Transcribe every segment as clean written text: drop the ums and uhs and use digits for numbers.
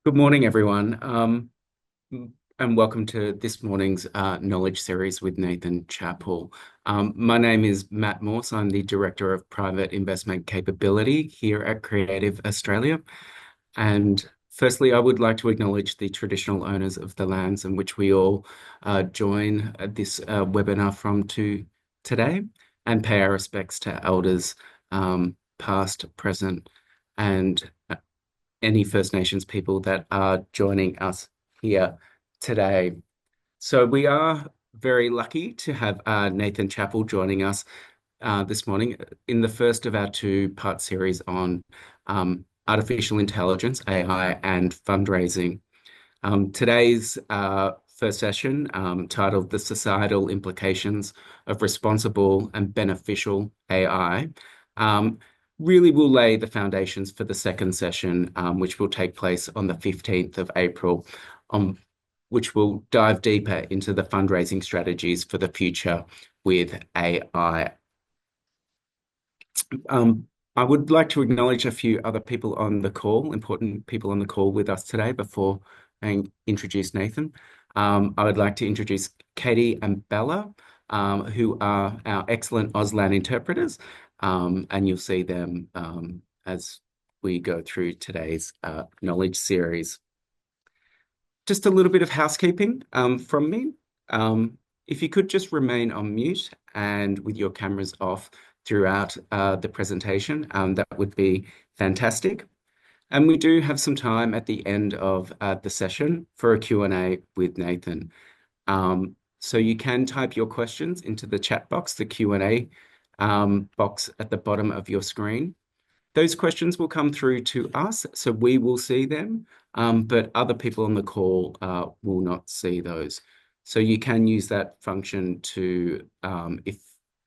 Good morning, everyone, and welcome to this morning's knowledge series with Nathan Chappell. My name is Matt Morse. I'm the Director of Private Investment Capability here at Creative Australia. And firstly, I would like to acknowledge the traditional owners of the lands in which we all join this webinar from today, and pay our respects to elders, past, present, and any First Nations people that are joining us here today. So we are very lucky to have Nathan Chappell joining us this morning in the first of our two-part series on artificial intelligence, AI, and fundraising. Today's first session, titled The Societal Implications of Responsible and Beneficial AI, really will lay the foundations for the second session, which will take place on the 15th of April, which will dive deeper into the fundraising strategies for the future with AI. I would like to acknowledge a few other people on the call, important people on the call with us today before I introduce Nathan. I would like to introduce Katie and Bella, who are our excellent Auslan interpreters, and you'll see them as we go through today's knowledge series. Just a little bit of housekeeping from me. If you could just remain on mute and with your cameras off throughout the presentation, that would be fantastic. And we do have some time at the end of the session for a Q&A with Nathan. So you can type your questions into the chat box, the Q&A box at the bottom of your screen. Those questions will come through to us, so we will see them, but other people on the call will not see those. So you can use that function to, if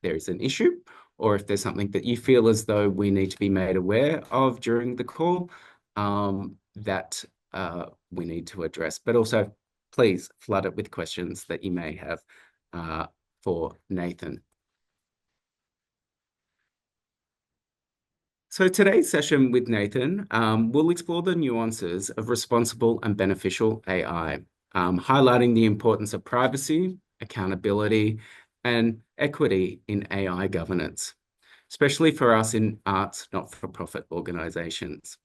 there is an issue, or if there's something that you feel as though we need to be made aware of during the call, that we need to address. But also, please flood it with questions that you may have for Nathan. So today's session with Nathan will explore the nuances of responsible and beneficial AI, highlighting the importance of privacy, accountability, and equity in AI governance, especially for us in arts not-for-profit organisations.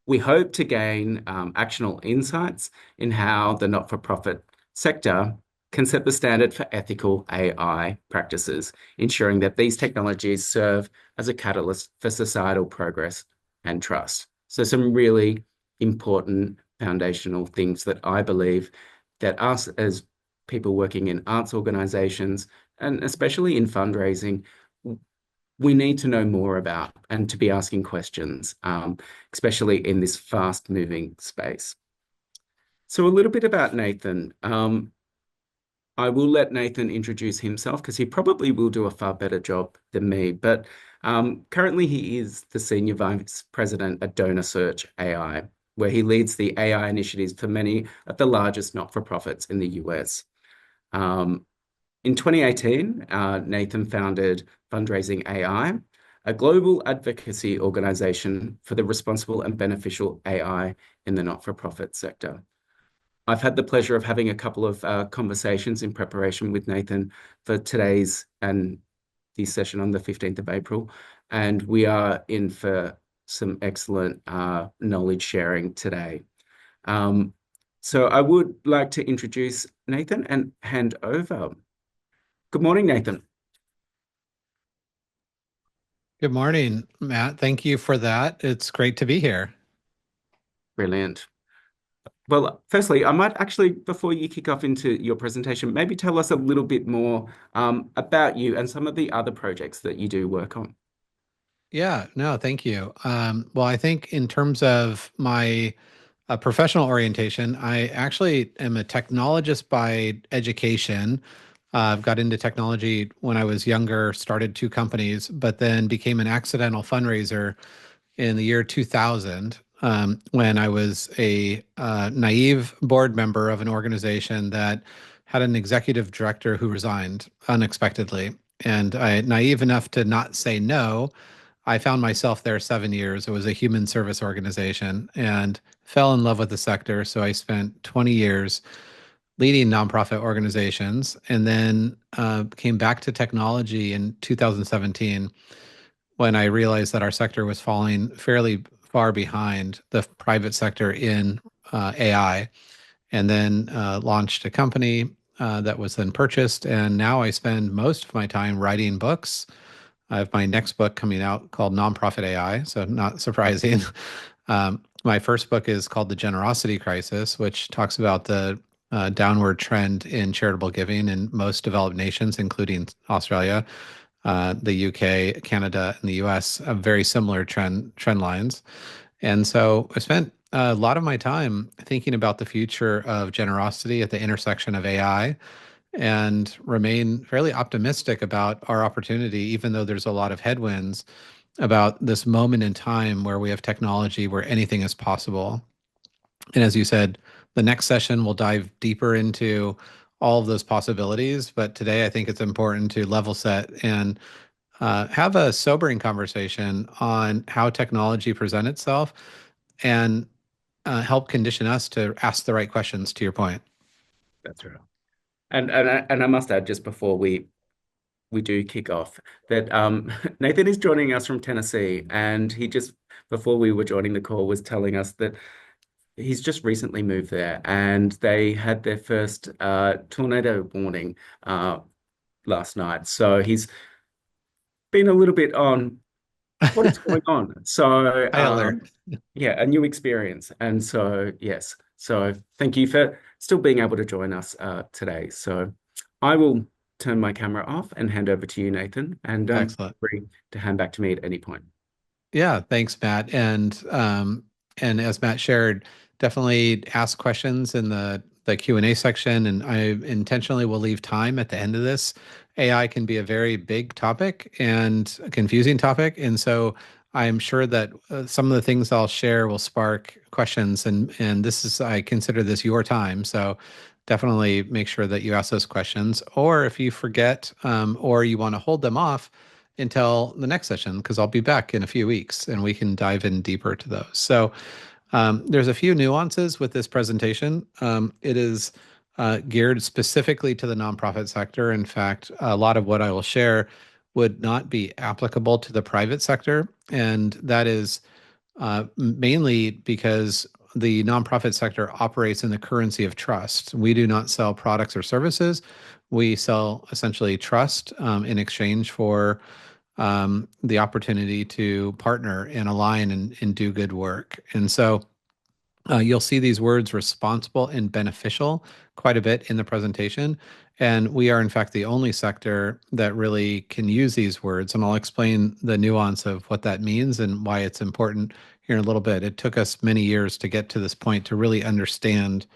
We hope to gain actionable insights in how the not-for-profit sector can set the standard for ethical AI practices, ensuring that these technologies serve as a catalyst for societal progress and trust. So some really important foundational things that I believe that us as people working in arts organisations, and especially in fundraising, we need to know more about and to be asking questions, especially in this fast-moving space. So a little bit about Nathan. I will let Nathan introduce himself because he probably will do a far better job than me. But currently, he is the Senior Vice President at Donor Search AI, where he leads the AI initiatives for many of the largest not-for-profits in the US. In 2018, Nathan founded Fundraising AI, a global advocacy organization for the responsible and beneficial AI in the not-for-profit sector. I've had the pleasure of having a couple of conversations in preparation with Nathan for today's and the session on the 15th of April, and we are in for some excellent knowledge sharing today. So I would like to introduce Nathan and hand over. Good morning, Nathan. Good morning, Matt. Thank you for that. It's great to be here. Brilliant. Well, firstly, I might actually, before you kick off into your presentation, maybe tell us a little bit more about you and some of the other projects that you do work on. Yeah, no, thank you. Well, I think in terms of my professional orientation, I actually am a technologist by education. I've got into technology when I was younger, started two companies, but then became an accidental fundraiser in the year 2000 when I was a naive board member of an organization that had an executive director who resigned unexpectedly. And I naive enough to not say no, I found myself there 7 years. It was a human service organization and fell in love with the sector. So I spent 20 years leading nonprofit organizations and then came back to technology in 2017 when I realized that our sector was falling fairly far behind the private sector in AI, and then launched a company that was then purchased. And now I spend most of my time writing books. I have my next book coming out called Nonprofit AI, so not surprising. My first book is called The Generosity Crisis, which talks about the downward trend in charitable giving in most developed nations, including Australia, the UK, Canada, and the US have very similar trend lines. And so I spent a lot of my time thinking about the future of generosity at the intersection of AI and remain fairly optimistic about our opportunity, even though there's a lot of headwinds about this moment in time where we have technology where anything is possible. And as you said, the next session will dive deeper into all of those possibilities. But today, I think it's important to level set and have a sobering conversation on how technology present itself and help condition us to ask the right questions, to your point. That's right. And I must add, just before we do kick off, that Nathan is joining us from Tennessee, and he just before we were joining the call was telling us that he's just recently moved there, and they had their first tornado warning last night. So he's been a little bit on what is going on. So High alert. yeah, a new experience. And so yes, so thank you for still being able to join us today. So I will turn my camera off and hand over to you, Nathan, and Excellent. free to hand back to me at any point. Yeah, thanks, Matt. And as Matt shared, definitely ask questions in the Q&A section, and I intentionally will leave time at the end of this. AI can be a very big topic and a confusing topic, and so I'm sure that some of the things I'll share will spark questions, and this is I consider this your time, so definitely make sure that you ask those questions, or if you forget or you want to hold them off until the next session, because I'll be back in a few weeks and we can dive in deeper to those. So there's a few nuances with this presentation. It is geared specifically to the nonprofit sector. In fact, a lot of what I will share would not be applicable to the private sector. And that is mainly because the nonprofit sector operates in the currency of trust. We do not sell products or services. We sell essentially trust in exchange for the opportunity to partner and align and do good work. And so you'll see these words responsible and beneficial quite a bit in the presentation. And we are, in fact, the only sector that really can use these words. And I'll explain the nuance of what that means and why it's important here in a little bit. It took us many years to get to this point to really understand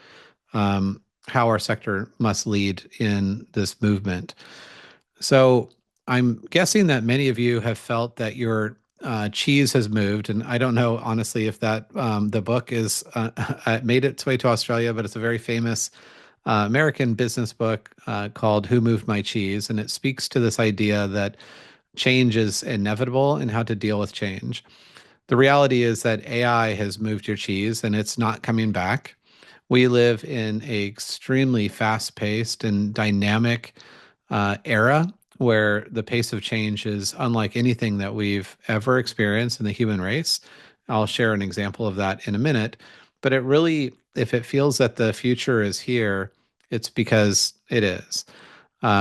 how our sector must lead in this movement. So I'm guessing that many of you have felt that your cheese has moved, and I don't know honestly if that the book is made its way to Australia, but it's a very famous American business book called "Who Moved My Cheese," and it speaks to this idea that change is inevitable and how to deal with change. The reality is that AI has moved your cheese, and it's not coming back. We live in a extremely fast-paced and dynamic era where the pace of change is unlike anything that we've ever experienced in the human race. I'll share an example of that in a minute. But it really, if it feels that the future is here, it's because it is.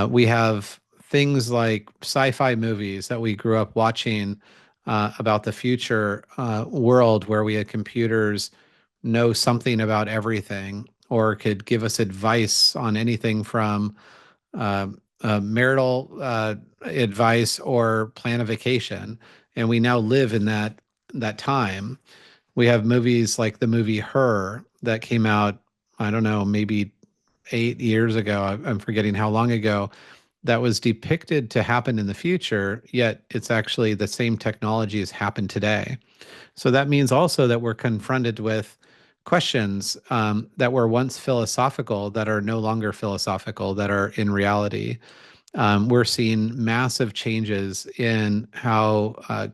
We have things like sci-fi movies that we grew up watching about the future world where we had computers know something about everything or could give us advice on anything from marital advice or plan a vacation. And we now live in that time. We have movies like the movie Her that came out, I don't know, maybe 8 years ago. I'm forgetting how long ago, that was depicted to happen in the future, yet it's actually the same technology has happened today. So that means also that we're confronted with questions that were once philosophical that are no longer philosophical, that are in reality. We're seeing massive changes in how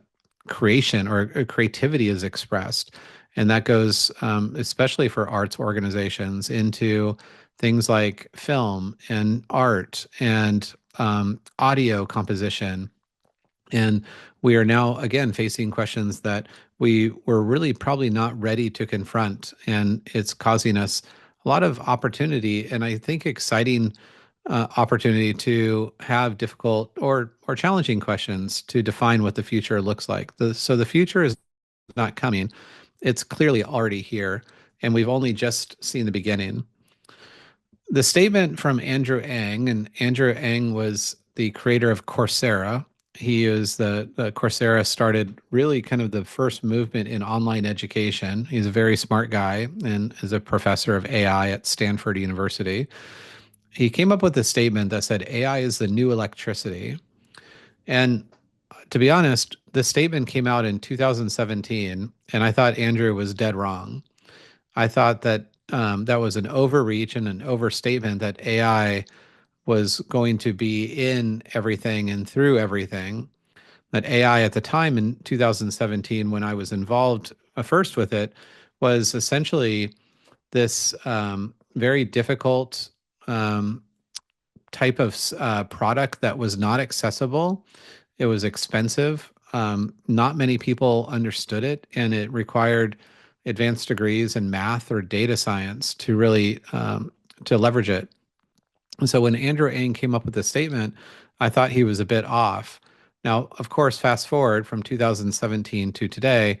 creation or creativity is expressed. And that goes, especially for arts organizations, into things like film and art and audio composition. And we are now, again, facing questions that we were really probably not ready to confront. And it's causing us a lot of opportunity and I think exciting opportunity to have difficult or challenging questions to define what the future looks like. So the future is not coming. It's clearly already here. And we've only just seen the beginning. The statement from Andrew Ng, and Andrew Ng was the creator of Coursera. He is the Coursera started really kind of the first movement in online education. He's a very smart guy and is a professor of AI at Stanford University. He came up with a statement that said AI is the new electricity. And to be honest, this statement came out in 2017, and I thought Andrew was dead wrong. I thought that that was an overreach and an overstatement that AI was going to be in everything and through everything. That AI at the time in 2017, when I was involved first with it, was essentially this very difficult um, type of product that was not accessible. It was expensive. Not many people understood it, and it required advanced degrees in math or data science to really to leverage it. And so when Andrew Ng came up with this statement, I thought he was a bit off. Now, of course, fast forward from 2017 to today,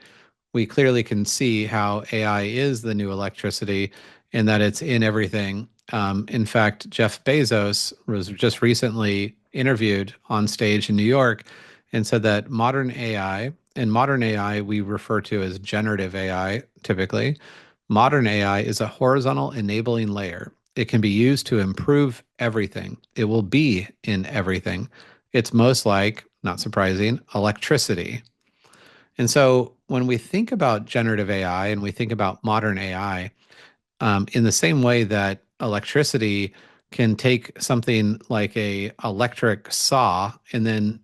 we clearly can see how AI is the new electricity and that it's in everything. In fact, Jeff Bezos was just recently interviewed on stage in New York and said that modern AI, and modern AI we refer to as generative AI typically, modern AI is a horizontal enabling layer. It can be used to improve everything. It will be in everything. It's most like, not surprising, electricity. And so when we think about generative AI and we think about modern AI, in the same way that electricity can take something like a electric saw and then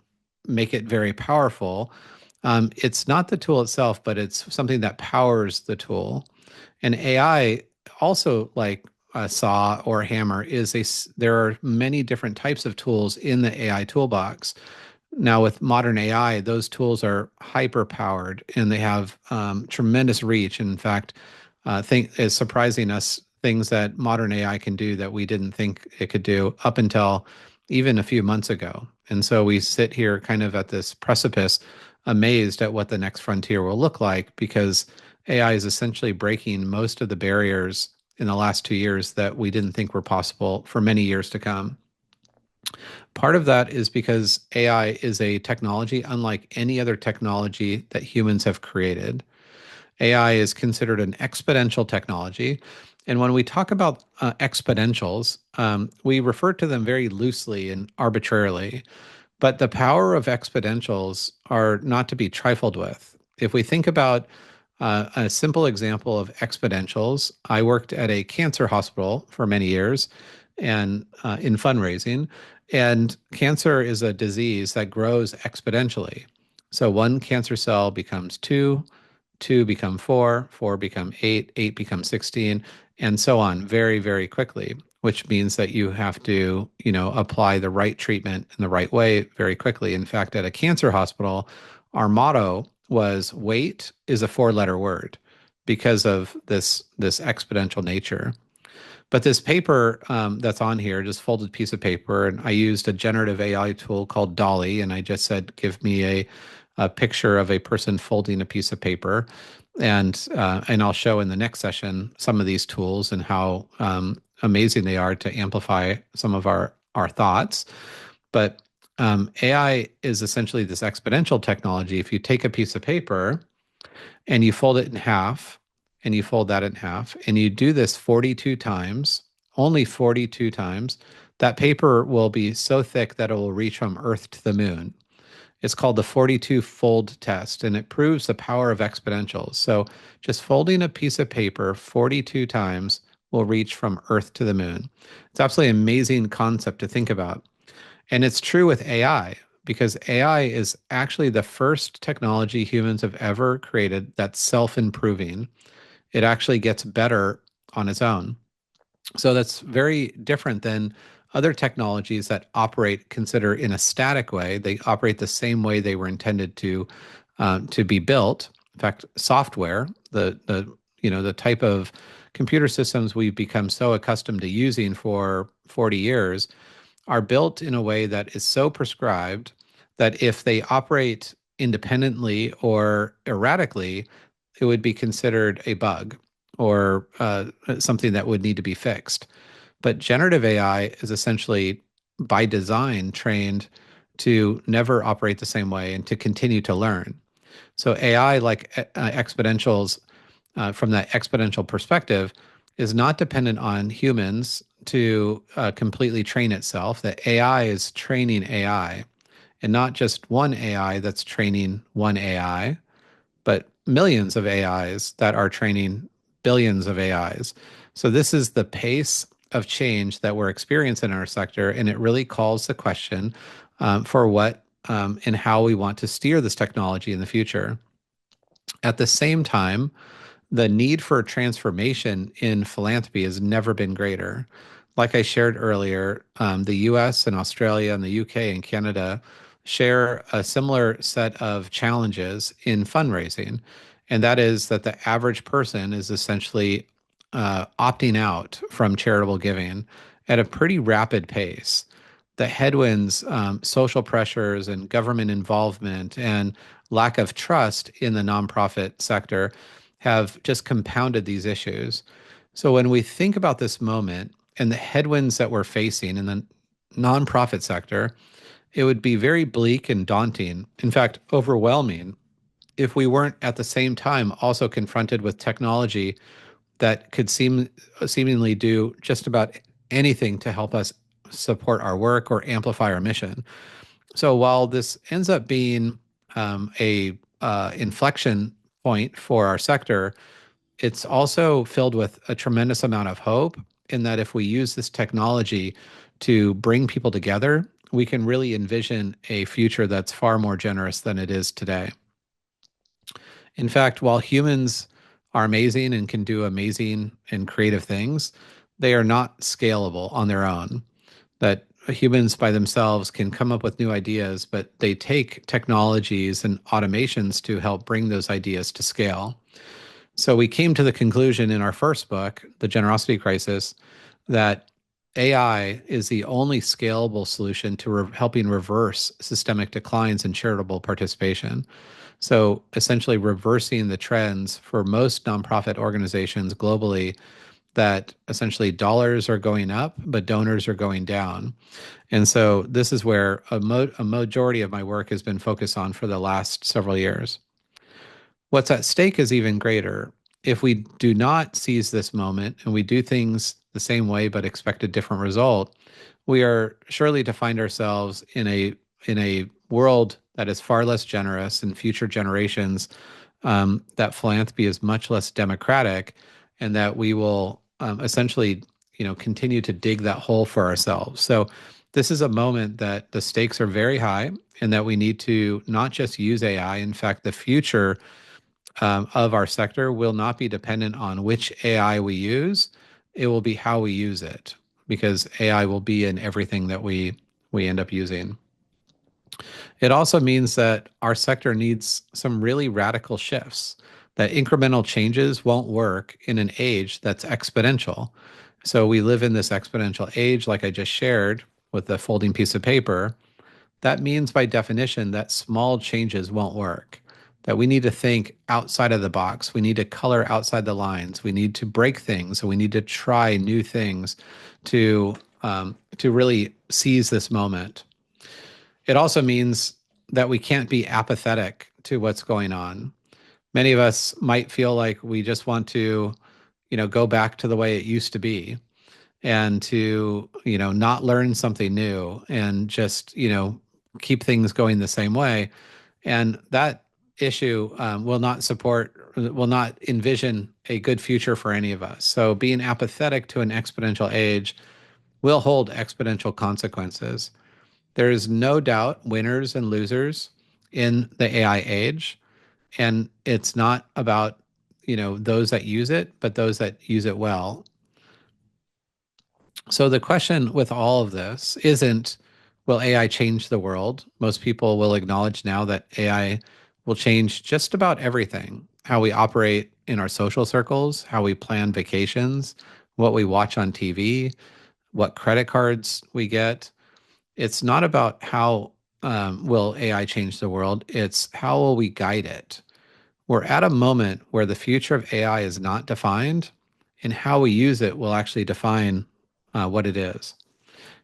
make it very powerful, it's not the tool itself, but it's something that powers the tool. And AI, also like a saw or a hammer, there are many different types of tools in the AI toolbox. Now, with modern AI, those tools are hyper powered and they have tremendous reach. In fact, think is surprising us things that modern AI can do that we didn't think it could do up until even a few months ago. And so we sit here kind of at this precipice, amazed at what the next frontier will look like because AI is essentially breaking most of the barriers in the last 2 years that we didn't think were possible for many years to come. Part of that is because AI is a technology unlike any other technology that humans have created. AI is considered an exponential technology. And when we talk about exponentials, we refer to them very loosely and arbitrarily. But the power of exponentials are not to be trifled with. If we think about a simple example of exponentials, I worked at a cancer hospital for many years and in fundraising. And cancer is a disease that grows exponentially. So one cancer cell becomes two, two become four, four become eight, eight become 16, and so on very, very quickly, which means that you have to, apply the right treatment in the right way very quickly. In fact, at a cancer hospital, our motto was wait is a four-letter word because of this exponential nature. But this paper that's on here, just folded piece of paper, and I used a generative AI tool called Dolly, and I just said, give me a picture of a person folding a piece of paper, and I'll show in the next session some of these tools and how amazing they are to amplify some of our thoughts. But AI is essentially this exponential technology. If you take a piece of paper and you fold it in half, and you fold that in half, and you do this 42 times, only 42 times, that paper will be so thick that it will reach from Earth to the moon. It's called the 42 fold test, and it proves the power of exponentials. So just folding a piece of paper 42 times will reach from Earth to the moon. It's absolutely amazing concept to think about. And it's true with AI because AI is actually the first technology humans have ever created that's self-improving. It actually gets better on its own. So that's very different than other technologies that operate, consider in a static way. They operate the same way they were intended to be built. In fact, software, the type of computer systems we've become so accustomed to using for 40 years are built in a way that is so prescribed that if they operate independently or erratically, it would be considered a bug or something that would need to be fixed. But generative AI is essentially by design trained to never operate the same way and to continue to learn. So AI, like exponentials, from that exponential perspective, is not dependent on humans to completely train itself. That AI is training AI, and not just one AI that's training one AI, but millions of AIs that are training billions of AIs. So this is the pace of change that we're experiencing in our sector, and it really calls the question for what and how we want to steer this technology in the future. At the same time, the need for transformation in philanthropy has never been greater. Like I shared earlier, the US and Australia and the UK and Canada share a similar set of challenges in fundraising. And that is that the average person is essentially opting out from charitable giving at a pretty rapid pace. The headwinds, social pressures, and government involvement, and lack of trust in the nonprofit sector have just compounded these issues. So when we think about this moment and the headwinds that we're facing in the nonprofit sector, it would be very bleak and daunting, in fact, overwhelming, if we weren't at the same time also confronted with technology that could seemingly do just about anything to help us support our work or amplify our mission. So while this ends up being a inflection point for our sector, it's also filled with a tremendous amount of hope in that if we use this technology to bring people together, we can really envision a future that's far more generous than it is today. In fact, while humans are amazing and can do amazing and creative things, they are not scalable on their own. That humans by themselves can come up with new ideas, but they take technologies and automations to help bring those ideas to scale. So we came to the conclusion in our first book, The Generosity Crisis, that AI is the only scalable solution to helping reverse systemic declines in charitable participation. So essentially reversing the trends for most nonprofit organizations globally that essentially dollars are going up, but donors are going down. And so this is where a majority of my work has been focused on for the last several years. What's at stake is even greater. If we do not seize this moment and we do things the same way but expect a different result, we are surely to find ourselves in a world that is far less generous in future generations, that philanthropy is much less democratic, and that we will essentially, continue to dig that hole for ourselves. So this is a moment that the stakes are very high, and that we need to not just use AI. In fact, the future of our sector will not be dependent on which AI we use. It will be how we use it, because AI will be in everything that we end up using. It also means that our sector needs some really radical shifts, that incremental changes won't work in an age that's exponential. So we live in this exponential age, like I just shared with the folding piece of paper. That means by definition that small changes won't work, that we need to think outside of the box. We need to color outside the lines. We need to break things. And we need to try new things to really seize this moment. It also means that we can't be apathetic to what's going on. Many of us might feel like we just want to, go back to the way it used to be, and to, not learn something new, and just, keep things going the same way. And that issue will not envision a good future for any of us. So being apathetic to an exponential age will hold exponential consequences. There is no doubt winners and losers in the AI age, and it's not about, those that use it, but those that use it well. So the question with all of this isn't, will AI change the world? Most people will acknowledge now that AI will change just about everything: how we operate in our social circles, how we plan vacations, what we watch on TV, what credit cards we get. It's not about how will AI change the world, it's how will we guide it. We're at a moment where the future of AI is not defined, and how we use it will actually define what it is.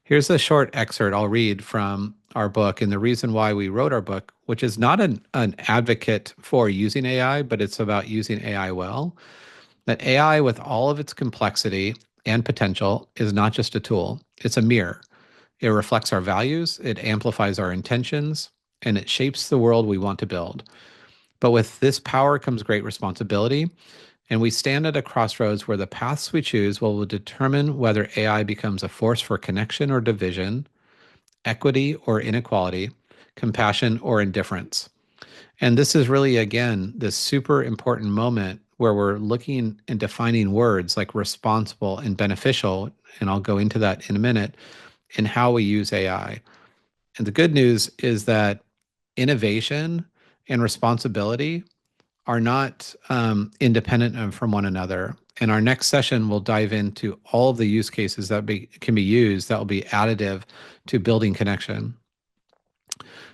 Here's a short excerpt I'll read from our book, and the reason why we wrote our book, which is not an advocate for using AI, but it's about using AI well. That AI, with all of its complexity and potential, is not just a tool, it's a mirror. It reflects our values, it amplifies our intentions, and it shapes the world we want to build. But with this power comes great responsibility, and we stand at a crossroads where the paths we choose will determine whether AI becomes a force for connection or division, equity or inequality, compassion or indifference. And this is really, again, this super important moment where we're looking and defining words like responsible and beneficial. And I'll go into that in a minute, in how we use AI. And the good news is that innovation and responsibility are not independent from one another. And our next session will dive into all of the use cases that can be used that will be additive to building connection.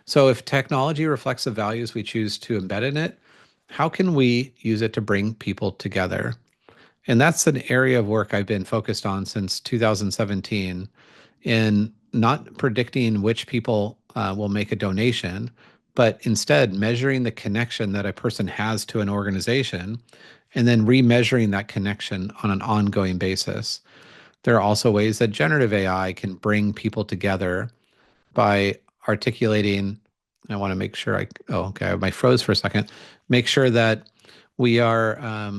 So, if technology reflects the values we choose to embed in it, how can we use it to bring people together? And that's an area of work I've been focused on since 2017, in not predicting which people will make a donation, but instead measuring the connection that a person has to an organization and then remeasuring that connection on an ongoing basis. There are also ways that generative AI can bring people together by articulating. I want to make sure okay, I froze for a second. Make sure that we are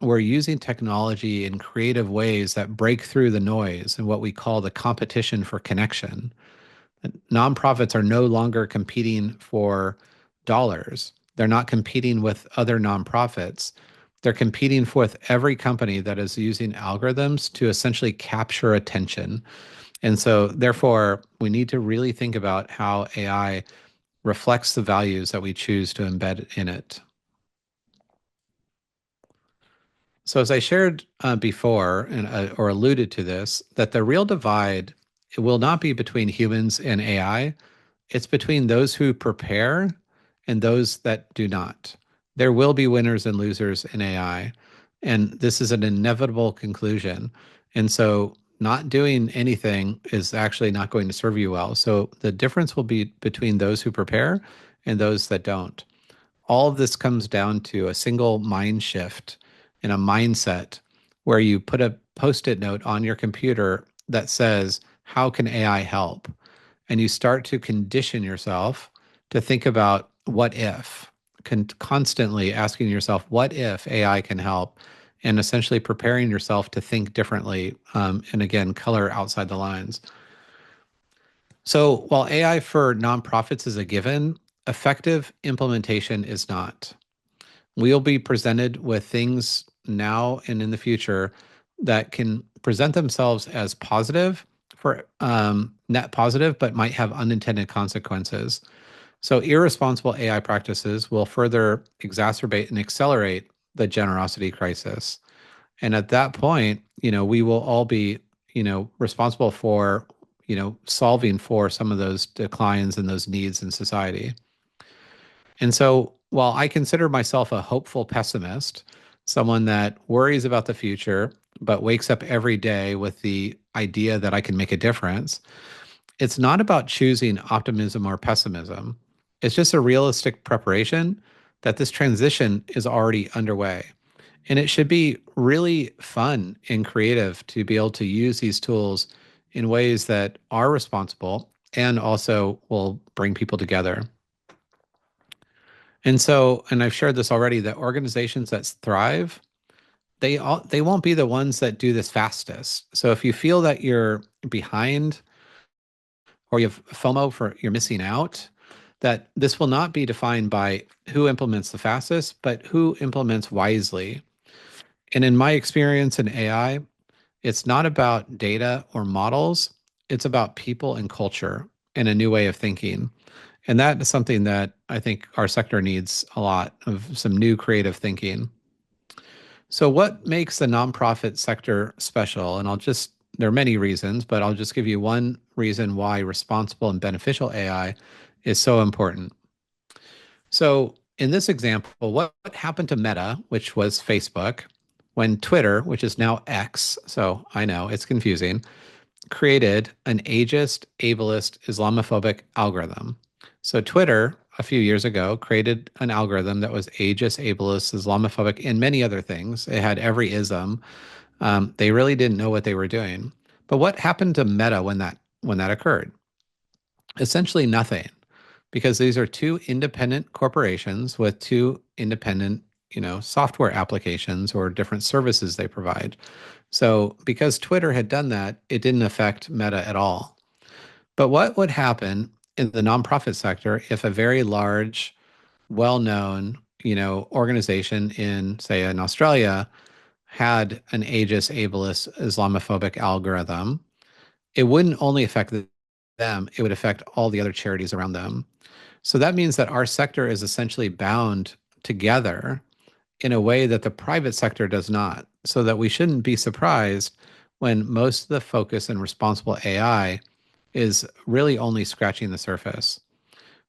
we're using technology in creative ways that break through the noise and what we call the competition for connection. Nonprofits are no longer competing for dollars. They're not competing with other nonprofits. They're competing with every company that is using algorithms to essentially capture attention. And so, therefore, we need to really think about how AI reflects the values that we choose to embed in it. So, as I shared before, and or alluded to this, that the real divide, it will not be between humans and AI. It's between those who prepare and those that do not. There will be winners and losers in AI, and this is an inevitable conclusion. And so, not doing anything is actually not going to serve you well. So, the difference will be between those who prepare and those that don't. All of this comes down to a single mind shift and a mindset where you put a post-it note on your computer that says, how can AI help? And you start to condition yourself to think about what if, constantly asking yourself, what if AI can help? And essentially preparing yourself to think differently, and again, color outside the lines. So while AI for nonprofits is a given, effective implementation is not. We'll be presented with things now and in the future that can present themselves as positive, for net positive, but might have unintended consequences. So irresponsible AI practices will further exacerbate and accelerate the generosity crisis. And at that point, we will all be, responsible for, solving for some of those declines and those needs in society. And so while I consider myself a hopeful pessimist, someone that worries about the future, but wakes up every day with the idea that I can make a difference, it's not about choosing optimism or pessimism. It's just a realistic preparation that this transition is already underway. And it should be really fun and creative to be able to use these tools in ways that are responsible and also will bring people together. And so, and I've shared this already, that organizations that thrive, they won't be the ones that do this fastest. So if you feel that you're behind or you have FOMO for you're missing out, that this will not be defined by who implements the fastest, but who implements wisely. And in my experience in AI, it's not about data or models, it's about people and culture and a new way of thinking. And that is something that I think our sector needs a lot of some new creative thinking. So, what makes the nonprofit sector special? And there are many reasons, but I'll just give you one reason why responsible and beneficial AI is so important. So, in this example, what happened to Meta, which was Facebook, when Twitter, which is now X, so I know it's confusing, created an ageist, ableist, Islamophobic algorithm. So Twitter, a few years ago, created an algorithm that was ageist, ableist, Islamophobic, and many other things. It had every ism. They really didn't know what they were doing. But what happened to Meta when that occurred? Essentially nothing, because these are two independent corporations with two independent, software applications or different services they provide. So because Twitter had done that, it didn't affect Meta at all. But what would happen in the nonprofit sector if a very large, well-known, organization in, say, in Australia had an ageist, ableist, Islamophobic algorithm? It wouldn't only affect them, it would affect all the other charities around them. So that means that our sector is essentially bound together in a way that the private sector does not. So that we shouldn't be surprised when most of the focus in responsible AI is really only scratching the surface.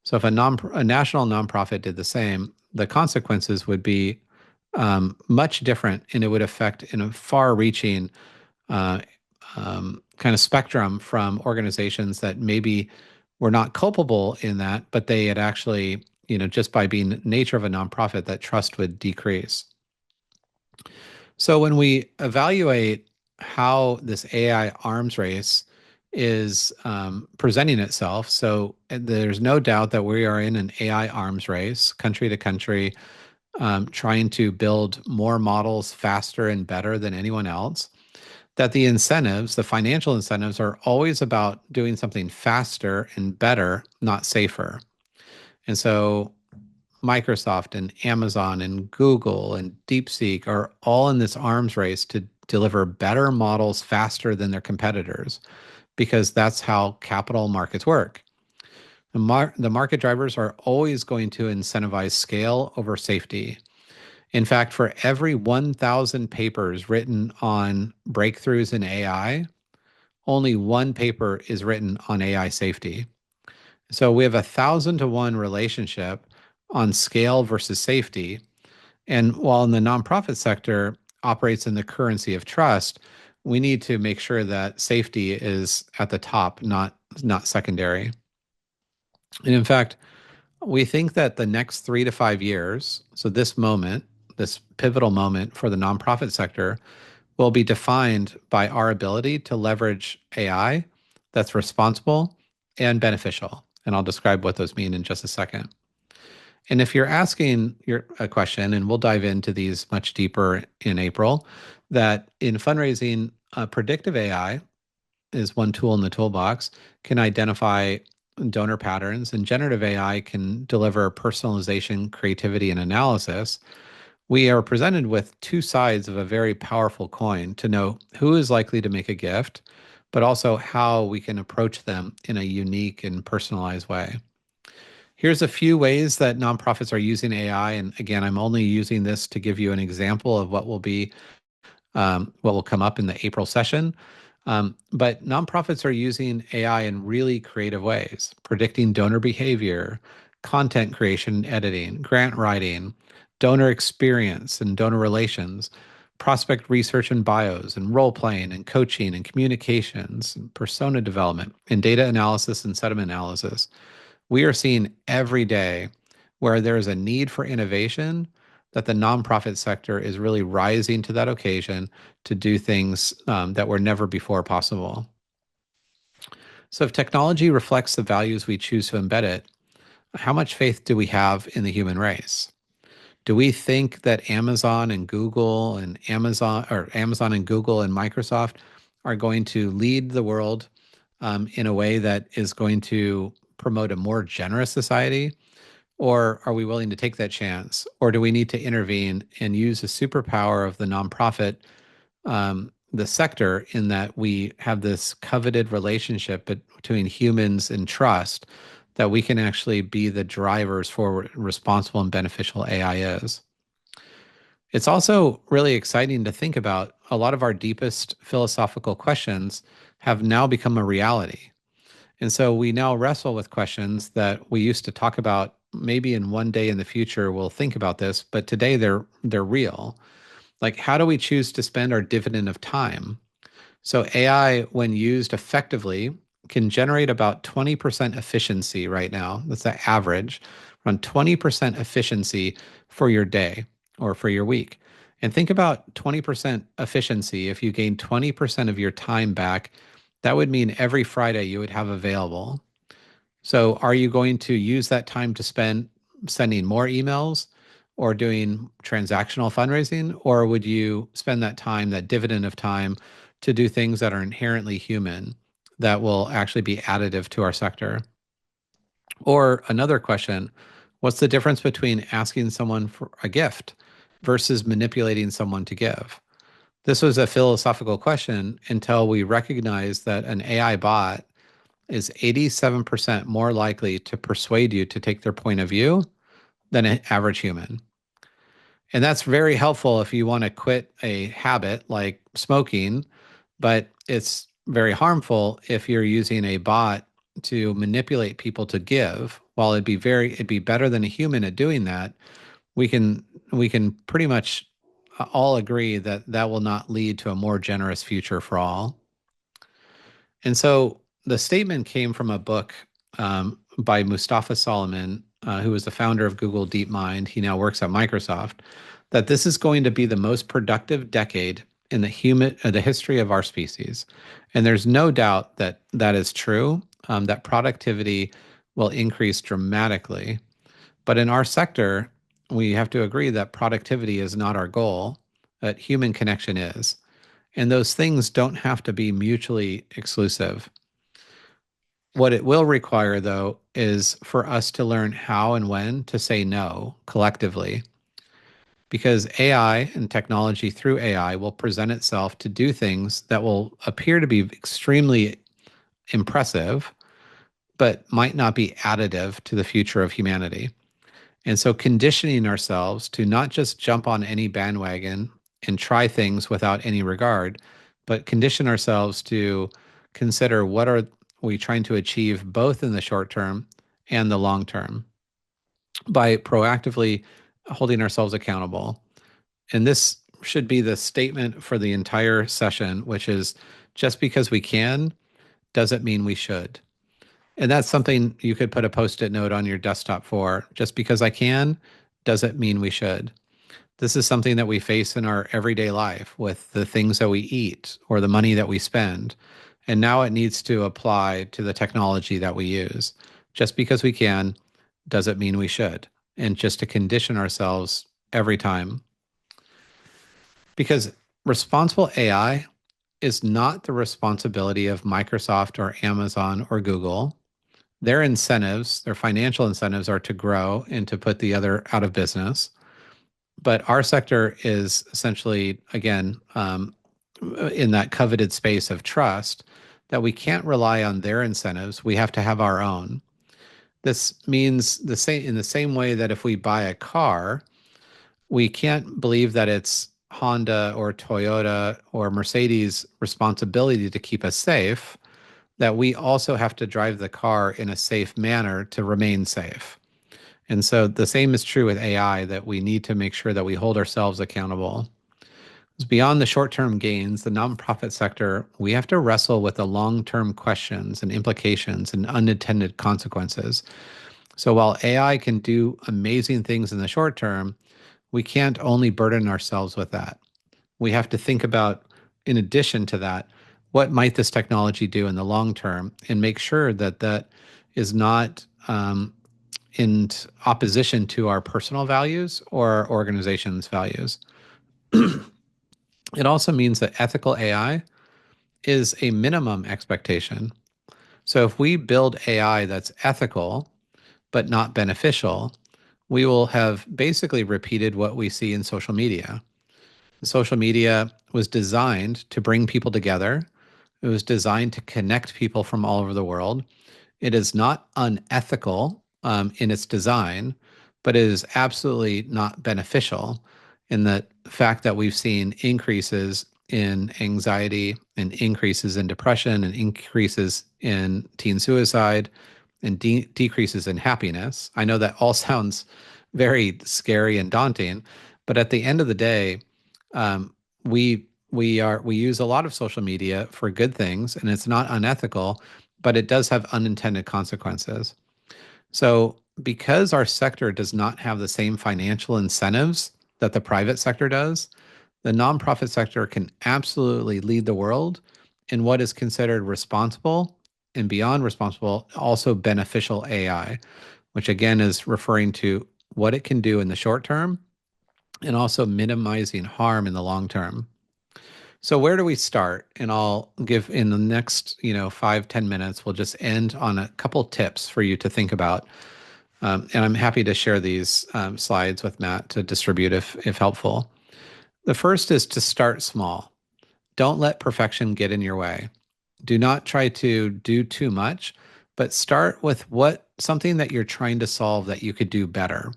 So if a national nonprofit did the same, the consequences would be much different, and it would affect in a far-reaching uh, kind of spectrum from organizations that maybe were not culpable in that, but they had actually, just by being nature of a nonprofit, that trust would decrease. So when we evaluate how this AI arms race is presenting itself, so there's no doubt that we are in an AI arms race, country to country, trying to build more models faster and better than anyone else. That the incentives, the financial incentives, are always about doing something faster and better, not safer. And so Microsoft and Amazon and Google and DeepSeek are all in this arms race to deliver better models faster than their competitors, because that's how capital markets work. The market drivers are always going to incentivize scale over safety. In fact, for every 1,000 papers written on breakthroughs in AI, only one paper is written on AI safety. So we have 1,000 to 1 relationship on scale versus safety. And while in the nonprofit sector operates in the currency of trust, we need to make sure that safety is at the top, not secondary. And in fact, we think that the next 3 to 5 years, so this moment, this pivotal moment for the nonprofit sector, will be defined by our ability to leverage AI that's responsible and beneficial. And I'll describe what those mean in just a second. And if you're asking a question, and we'll dive into these much deeper in April, that in fundraising, predictive AI is one tool in the toolbox, can identify donor patterns, and generative AI can deliver personalization, creativity, and analysis. We are presented with two sides of a very powerful coin to know who is likely to make a gift, but also how we can approach them in a unique and personalized way. Here's a few ways that nonprofits are using AI. And again, I'm only using this to give you an example of what will come up in the April session. But nonprofits are using AI in really creative ways, predicting donor behavior, content creation and editing, grant writing, donor experience and donor relations, prospect research and bios, and role playing and coaching and communications, and persona development, and data analysis and sentiment analysis. We are seeing every day where there is a need for innovation, that the nonprofit sector is really rising to that occasion to do things that were never before possible. So if technology reflects the values we choose to embed it, how much faith do we have in the human race? Do we think that Amazon and Google and Amazon and Google and Microsoft are going to lead the world in a way that is going to promote a more generous society? Or are we willing to take that chance? Or do we need to intervene and use the superpower of the nonprofit, the sector, in that we have this coveted relationship between humans and trust that we can actually be the drivers for responsible and beneficial AI is? It's also really exciting to think about a lot of our deepest philosophical questions have now become a reality. And so we now wrestle with questions that we used to talk about. Maybe in one day in the future we'll think about this, but today they're real. Like, how do we choose to spend our dividend of time? So AI, when used effectively, can generate about 20% efficiency right now. That's the average, around 20% efficiency for your day or for your week. And think about 20% efficiency. If you gain 20% of your time back, that would mean every Friday you would have available. So are you going to use that time to spend sending more emails or doing transactional fundraising? Or would you spend that time, that dividend of time, to do things that are inherently human that will actually be additive to our sector? Or another question, what's the difference between asking someone for a gift versus manipulating someone to give? This was a philosophical question until we recognized that an AI bot is 87% more likely to persuade you to take their point of view than an average human. And that's very helpful if you want to quit a habit like smoking, but it's very harmful if you're using a bot to manipulate people to give. While it'd be better than a human at doing that, we can pretty much all agree that that will not lead to a more generous future for all. And so the statement came from a book by Mustafa Solomon, who was the founder of Google DeepMind. He now works at Microsoft. That this is going to be the most productive decade in the history of our species, and there's no doubt that that is true. That productivity will increase dramatically, but in our sector, we have to agree that productivity is not our goal. That human connection is. And those things don't have to be mutually exclusive. What it will require, though, is for us to learn how and when to say no collectively, because AI and technology through AI will present itself to do things that will appear to be extremely impressive, but might not be additive to the future of humanity. And so conditioning ourselves to not just jump on any bandwagon and try things without any regard, but condition ourselves to consider what are we trying to achieve both in the short term and the long term by proactively holding ourselves accountable. And this should be the statement for the entire session, which is just because we can doesn't mean we should. And that's something you could put a post-it note on your desktop for. Just because I can doesn't mean we should. This is something that we face in our everyday life with the things that we eat or the money that we spend. And now it needs to apply to the technology that we use. Just because we can doesn't mean we should. And just to condition ourselves every time. Because responsible AI is not the responsibility of Microsoft or Amazon or Google. Their incentives, their financial incentives, are to grow and to put the other out of business. But our sector is essentially, again, in that coveted space of trust that we can't rely on their incentives. We have to have our own. This means in the same way that if we buy a car, we can't believe that it's Honda or Toyota or Mercedes' responsibility to keep us safe, that we also have to drive the car in a safe manner to remain safe. And so the same is true with AI, that we need to make sure that we hold ourselves accountable. Beyond the short-term gains, the nonprofit sector, we have to wrestle with the long-term questions and implications and unintended consequences. So while AI can do amazing things in the short term, we can't only burden ourselves with that. We have to think about, in addition to that, what might this technology do in the long term, and make sure that that is not in opposition to our personal values or our organization's values. It also means that ethical AI is a minimum expectation. So if we build AI that's ethical but not beneficial, we will have basically repeated what we see in social media. Social media was designed to bring people together. It was designed to connect people from all over the world. It is not unethical in its design, but it is absolutely not beneficial in the fact that we've seen increases in anxiety and increases in depression and increases in teen suicide and decreases in happiness. I know that all sounds very scary and daunting, but at the end of the day, um, we use a lot of social media for good things, and it's not unethical, but it does have unintended consequences. So, because our sector does not have the same financial incentives that the private sector does, the nonprofit sector can absolutely lead the world in what is considered responsible and beyond responsible, also beneficial AI, which again is referring to what it can do in the short term and also minimizing harm in the long term. So where do we start? And I'll give in the next, 5-10 minutes, we'll just end on a couple tips for you to think about. And I'm happy to share these slides with Matt to distribute if helpful. The first is to start small. Don't let perfection get in your way. Do not try to do too much, but start with what something that you're trying to solve that you could do better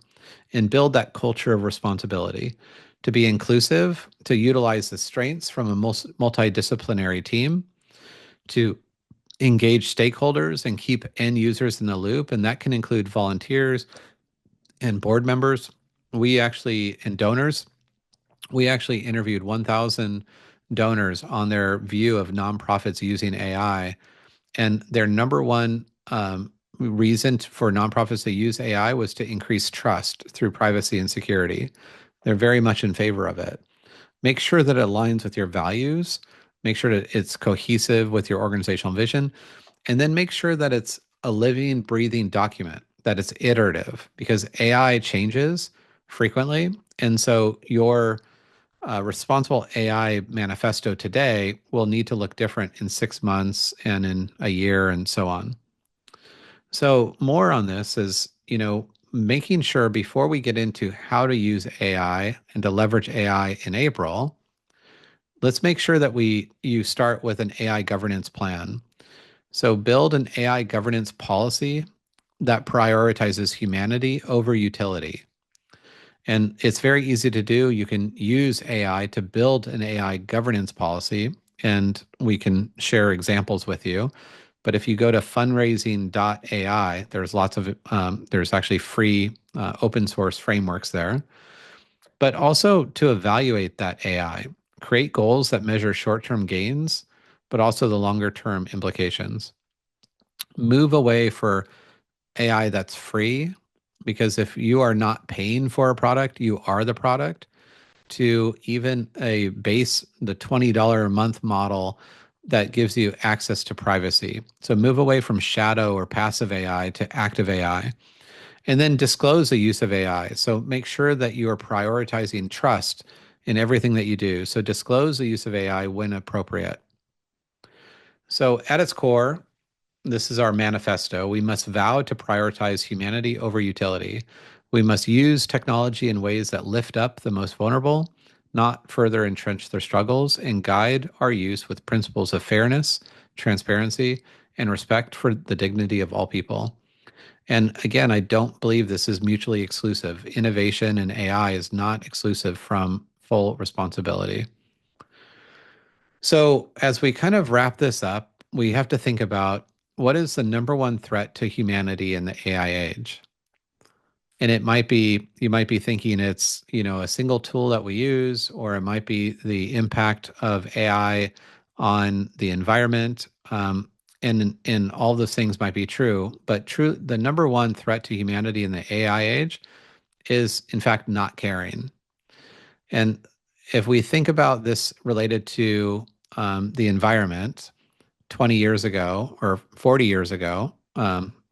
and build that culture of responsibility to be inclusive, to utilize the strengths from a multidisciplinary team, to engage stakeholders and keep end users in the loop. And that can include volunteers and board members. And donors, we actually interviewed 1,000 donors on their view of nonprofits using AI. And their number one reason for nonprofits to use AI was to increase trust through privacy and security. They're very much in favor of it. Make sure that it aligns with your values. Make sure that it's cohesive with your organizational vision. And then make sure that it's a living, breathing document, that it's iterative, because AI changes frequently. And so your responsible AI manifesto today will need to look different in 6 months and in a year and so on. So, more on this is, making sure before we get into how to use AI and to leverage AI in April, let's make sure that you start with an AI governance plan. So, build an AI governance policy that prioritizes humanity over utility. And it's very easy to do. You can use AI to build an AI governance policy, and we can share examples with you. But if you go to fundraising.ai, there's actually free open source frameworks there. But also to evaluate that AI, create goals that measure short term gains, but also the longer term implications. Move away for AI that's free, because if you are not paying for a product, you are the product, to even the $20 a month model that gives you access to privacy. So move away from shadow or passive AI to active AI. And then disclose the use of AI. So make sure that you are prioritizing trust in everything that you do. So disclose the use of AI when appropriate. So at its core, this is our manifesto. We must vow to prioritize humanity over utility. We must use technology in ways that lift up the most vulnerable, not further entrench their struggles, and guide our use with principles of fairness, transparency, and respect for the dignity of all people. And again, I don't believe this is mutually exclusive. Innovation and AI is not exclusive from full responsibility. So, as we kind of wrap this up, we have to think about what is the number one threat to humanity in the AI age? And you might be thinking it's, a single tool that we use, or it might be the impact of AI on the environment. And all those things might be true, but the number one threat to humanity in the AI age is, in fact, not caring. And if we think about this related to the environment, 20 years ago or 40 years ago,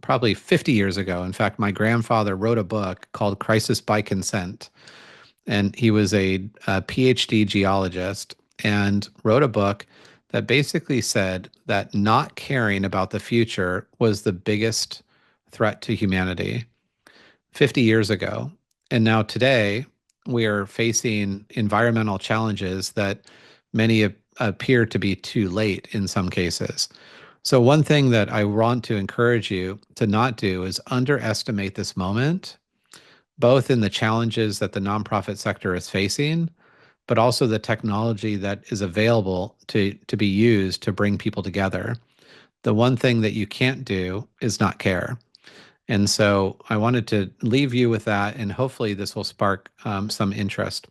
probably 50 years ago. In fact, my grandfather wrote a book called Crisis by Consent, and he was a PhD geologist and wrote a book that basically said that not caring about the future was the biggest threat to humanity 50 years ago. And now today, we are facing environmental challenges that many appear to be too late in some cases. So, one thing that I want to encourage you to not do is underestimate this moment, both in the challenges that the nonprofit sector is facing, but also the technology that is available to be used to bring people together. The one thing that you can't do is not care. And so I wanted to leave you with that, and hopefully this will spark some interest.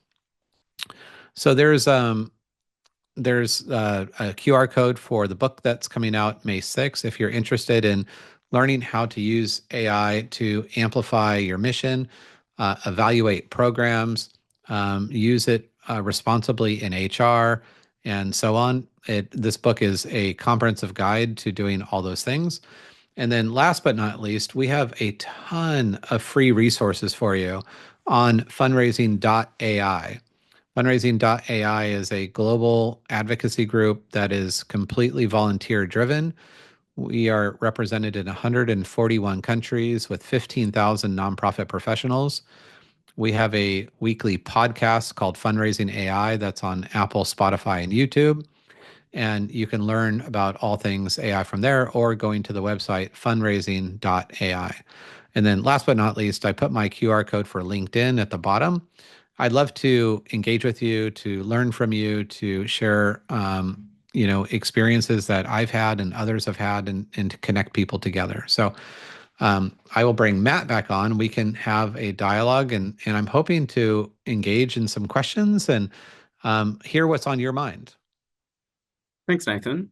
So there's a QR code for the book that's coming out May 6th. If you're interested in learning how to use AI to amplify your mission, evaluate programs, use it responsibly in HR, and so on. This book is a comprehensive guide to doing all those things. And then last but not least, we have a ton of free resources for you on fundraising.ai. Fundraising.ai is a global advocacy group that is completely volunteer driven. We are represented in 141 countries with 15,000 nonprofit professionals. We have a weekly podcast called Fundraising AI that's on Apple, Spotify, and YouTube. And you can learn about all things AI from there or going to the website fundraising.ai. And then last but not least, I put my QR code for LinkedIn at the bottom. I'd love to engage with you, to learn from you, to share, experiences that I've had and others have had, and to connect people together. So I will bring Matt back on. We can have a dialogue, and I'm hoping to engage in some questions and hear what's on your mind. Thanks, Nathan.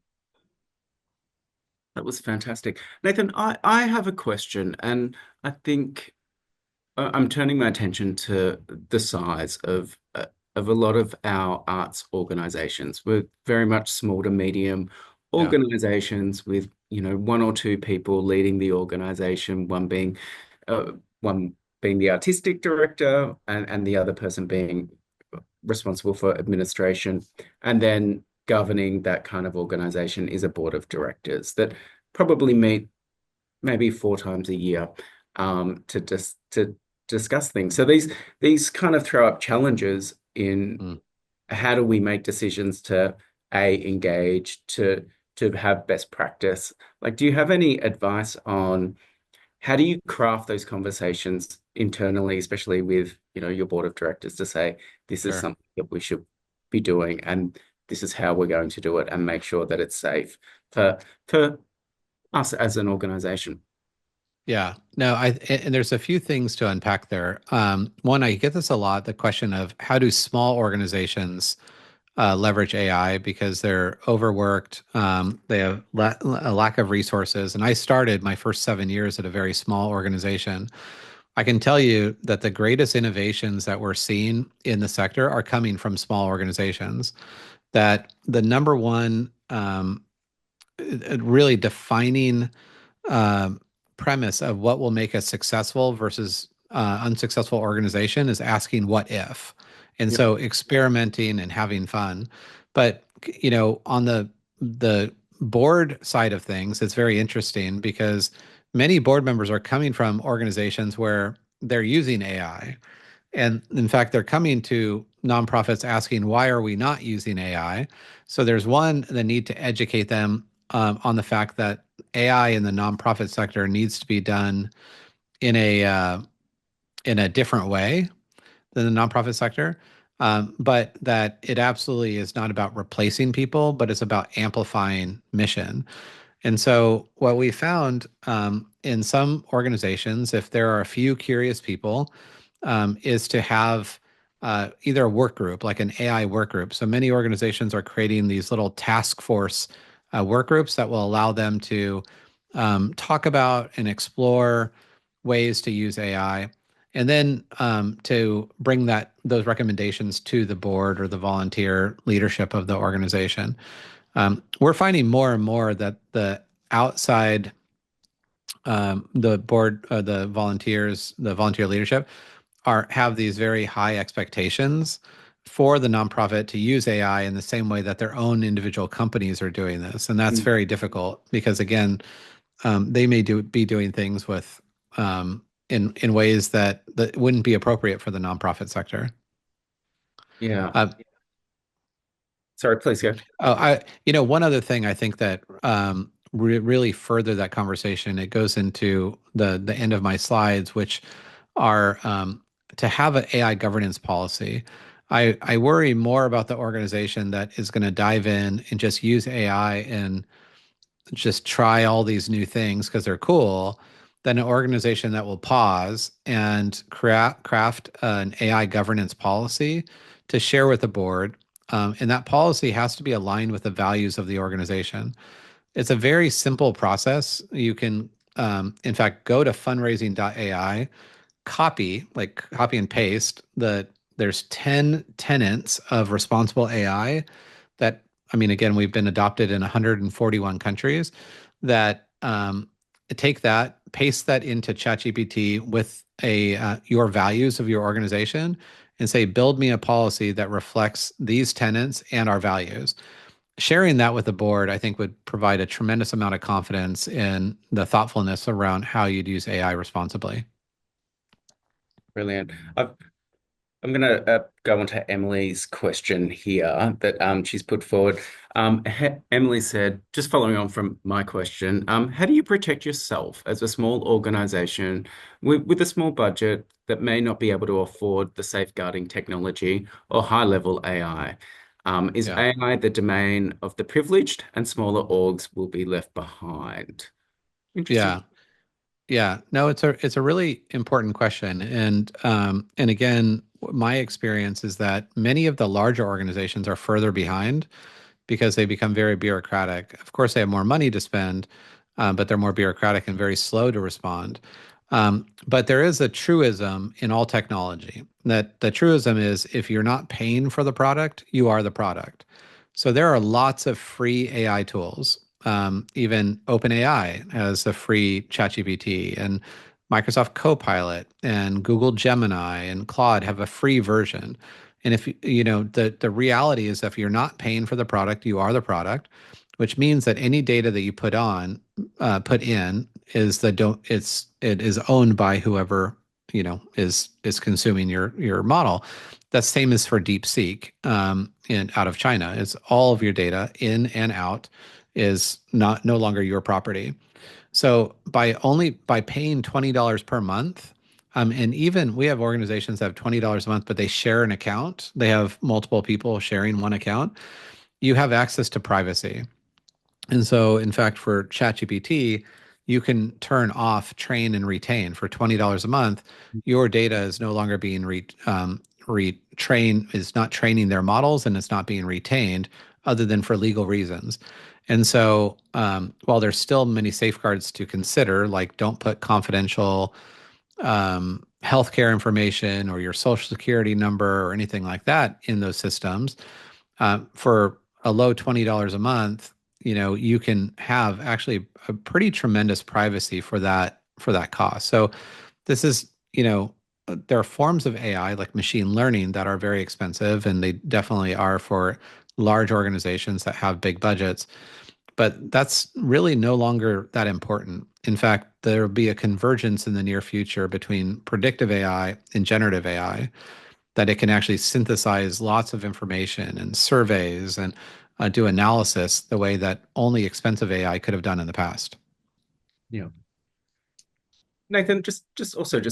That was fantastic. Nathan, I have a question, and I think I'm turning my attention to the size of a lot of our arts organizations. We're very much small to medium Yeah, organizations with, one or two people leading the organization, uh, one being the artistic director and the other person being responsible for administration. And then governing that kind of organization is a board of directors that probably meet maybe 4 times a year to discuss things. So these kind of throw up challenges in mm, how do we make decisions to engage to have best practice. Like, do you have any advice on how do you craft those conversations internally, especially with, your board of directors, to say this is sure. something that we should be doing and this is how we're going to do it and make sure that it's safe for us as an organization? Yeah, no, and there's a few things to unpack there. One, I get this a lot, the question of how do small organizations leverage AI because they're overworked, they have a lack of resources. And I started my first 7 years at a very small organization. I can tell you that the greatest innovations that we're seeing in the sector are coming from small organizations. That the number one really defining um, premise of what will make a successful versus unsuccessful organization is asking what if. And Yep. so experimenting and having fun. But on the board side of things, it's very interesting because many board members are coming from organizations where they're using AI. And in fact, they're coming to nonprofits asking, why are we not using AI? So there's one, the need to educate them on the fact that AI in the nonprofit sector needs to be done in a different way than the nonprofit sector, but that it absolutely is not about replacing people, but it's about amplifying mission. And so, what we found in some organizations, if there are a few curious people, is to have either a work group, like an AI work group. So many organizations are creating these little task force work groups that will allow them to talk about and explore ways to use AI, and then to bring those recommendations to the board or the volunteer leadership of the organization. We're finding more and more that the outside, the board, the volunteers, the volunteer leadership have these very high expectations for the nonprofit to use AI in the same way that their own individual companies are doing this. And that's Mm. very difficult because, again, they may be doing things with in ways that wouldn't be appropriate for the nonprofit sector. Yeah. Uh, Sorry, please go. one other thing I think that really further that conversation, it goes into the end of my slides, which are to have an AI governance policy. I worry more about the organization that is going to dive in and just use AI and just try all these new things because they're cool than an organization that will pause and craft an AI governance policy to share with the board. And that policy has to be aligned with the values of the organization. It's a very simple process. You can, in fact, go to fundraising.ai, copy and paste there's 10 tenets of responsible AI that, I mean, again, we've been adopted in 141 countries that take that, paste that into ChatGPT with your values of your organization and say, build me a policy that reflects these tenets and our values. Sharing that with the board, I think, would provide a tremendous amount of confidence in the thoughtfulness around how you'd use AI responsibly. Brilliant. I'm going to go on to Emily's question here that she's put forward. Emily said, just following on from my question, how do you protect yourself as a small organization with a small budget that may not be able to afford the safeguarding technology or high-level AI? Is Yeah. AI the domain of the privileged and smaller orgs will be left behind? Interesting. Yeah. Yeah, no, it's a really important question, and again, my experience is that many of the larger organizations are further behind because they become very bureaucratic. Of course, they have more money to spend, but they're more bureaucratic and very slow to respond. But there is a truism in all technology that the truism is if you're not paying for the product, you are the product. So there are lots of free AI tools. Even OpenAI has a free ChatGPT, and Microsoft Copilot and Google Gemini and Claude have a free version. And if the reality is if you're not paying for the product, you are the product, which means that any data that you put in it is owned by whoever is consuming your model. The same is for DeepSeek in out of China. It's all of your data in and out is not no longer your property. So by paying $20 per month, and even we have organizations that have $20 a month, but they share an account. They have multiple people sharing one account. You have access to privacy. And so, in fact, for ChatGPT, you can turn off train and retain for $20 a month. Your data is no longer being retrained, is not training their models, and it's not being retained other than for legal reasons. And so, while there's still many safeguards to consider, like don't put confidential healthcare information or your social security number or anything like that in those systems, for a low $20 a month, you can have actually a pretty tremendous privacy for that cost. So this is, there are forms of AI like machine learning that are very expensive, and they definitely are for large organizations that have big budgets. But that's really no longer that important. In fact, there will be a convergence in the near future between predictive AI and generative AI, that it can actually synthesize lots of information and surveys and do analysis the way that only expensive AI could have done in the past. Yeah. Nathan, just